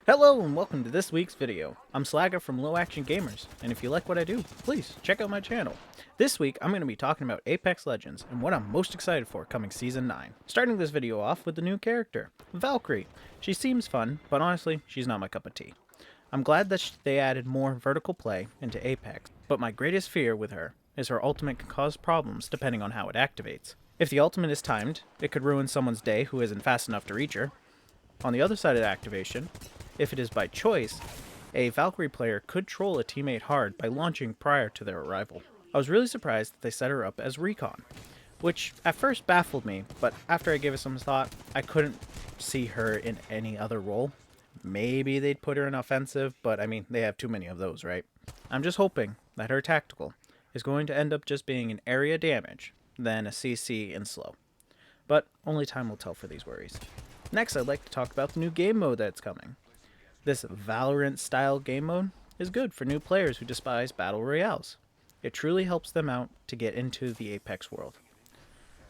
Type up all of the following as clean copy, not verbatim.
Hello and welcome to this week's video. I'm Slaga from Low Action Gamers, and if you like what I do, please check out my channel. This week I'm going to be talking about Apex Legends and what I'm most excited for coming Season 9. Starting this video off with the new character, Valkyrie. She seems fun, but honestly, she's not my cup of tea. I'm glad that they added more vertical play into Apex, but my greatest fear with her is her ultimate can cause problems depending on how it activates. If the ultimate is timed, it could ruin someone's day who isn't fast enough to reach her. On the other side of the activation, if it is by choice, a Valkyrie player could troll a teammate hard by launching prior to their arrival. I was really surprised that they set her up as recon, which at first baffled me, but after I gave it some thought, I couldn't see her in any other role. Maybe they'd put her in offensive, but I mean, they have too many of those, right? I'm just hoping that her tactical is going to end up just being an area damage, then a CC in slow. But only time will tell for these worries. Next, I'd like to talk about the new game mode that's coming. This Valorant style game mode is good for new players who despise battle royales. It truly helps them out to get into the Apex world.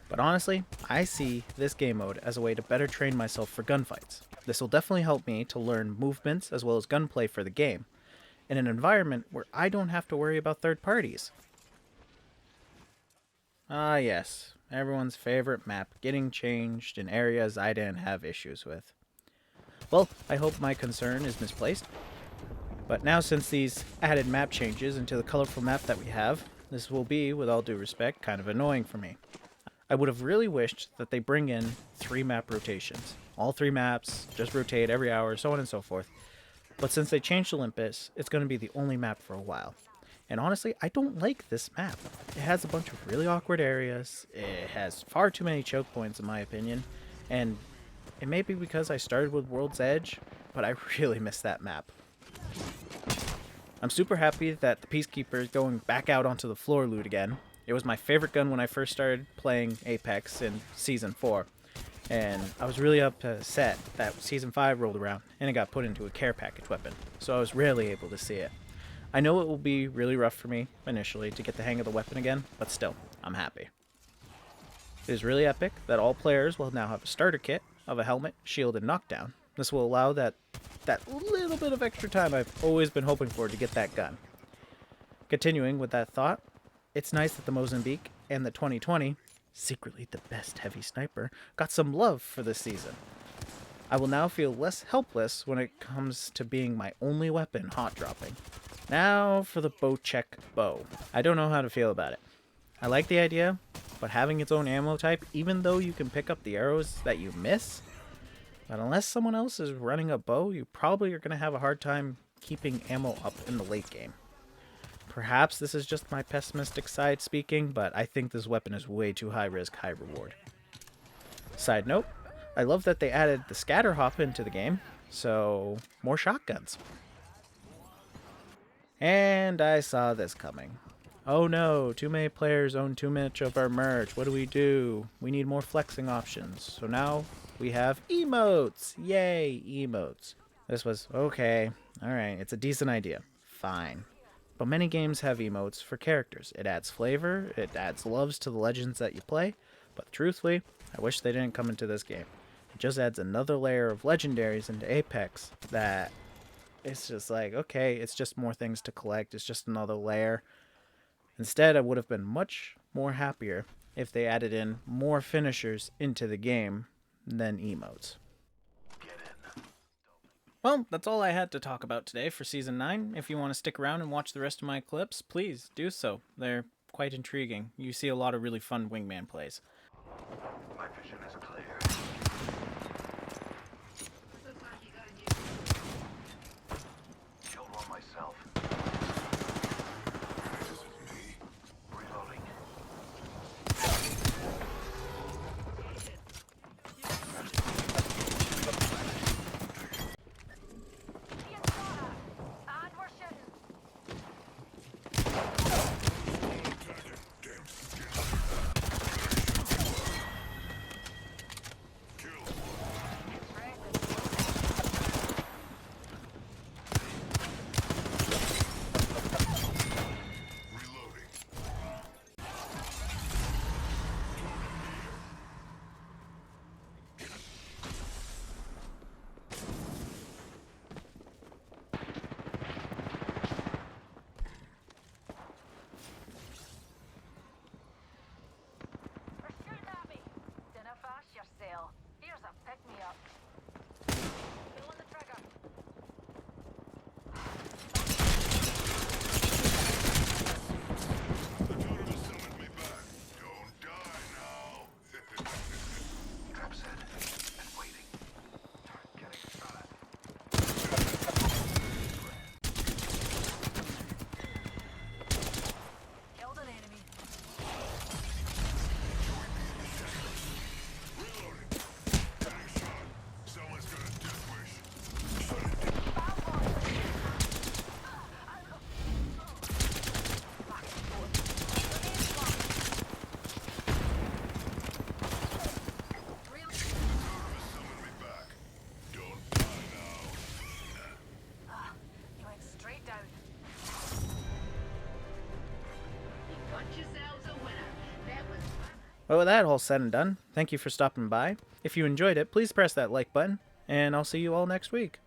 But honestly, I see this game mode as a way to better train myself for gunfights. This will definitely help me to learn movements as well as gunplay for the game, in an environment where I don't have to worry about third parties. Ah yes, everyone's favorite map getting changed in areas I didn't have issues with. Well, I hope my concern is misplaced. But now since these added map changes into the colorful map that we have, this will be, with all due respect, kind of annoying for me. I would have really wished that they bring in 3 map rotations. All 3 maps, just rotate every hour, so on and so forth. But since they changed Olympus, it's going to be the only map for a while. And honestly, I don't like this map. It has a bunch of really awkward areas, it has far too many choke points in my opinion, and it may be because I started with World's Edge, but I really miss that map. I'm super happy that the Peacekeeper is going back out onto the floor loot again. It was my favorite gun when I first started playing Apex in Season 4. And I was really upset that Season 5 rolled around and it got put into a care package weapon. So I was rarely able to see it. I know it will be really rough for me initially to get the hang of the weapon again, but still, I'm happy. It is really epic that all players will now have a starter kit of a helmet, shield, and knockdown. This will allow that little bit of extra time I've always been hoping for to get that gun. Continuing with that thought, it's nice that the Mozambique and the 2020, secretly the best heavy sniper, got some love for this season. I will now feel less helpless when it comes to being my only weapon hot dropping. Now for the Bocek bow. I don't know how to feel about it. I like the idea, but having its own ammo type, even though you can pick up the arrows that you miss, but unless someone else is running a bow, you probably are going to have a hard time keeping ammo up in the late game. Perhaps this is just my pessimistic side speaking, but I think this weapon is way too high risk, high reward. Side note, I love that they added the scatter hop into the game, so more shotguns. And I saw this coming. Oh no, too many players own too much of our merch. What do? We need more flexing options. So now we have emotes. Yay, emotes. This was okay. Alright, it's a decent idea. Fine. But many games have emotes for characters. It adds flavor, it adds loves to the legends that you play, but truthfully, I wish they didn't come into this game. It just adds another layer of legendaries into Apex that it's just like, okay, it's just more things to collect, it's just another layer. Instead, I would have been much more happier if they added in more finishers into the game than emotes. Well, that's all I had to talk about today for Season 9. If you want to stick around and watch the rest of my clips, please do so. They're quite intriguing. You see a lot of really fun wingman plays. My vision is clear. Killed one myself. Reloading. yourselves a winner. That was fun. Well, with that all said and done, thank you for stopping by. If you enjoyed it, please press that like button, and I'll see you all next week.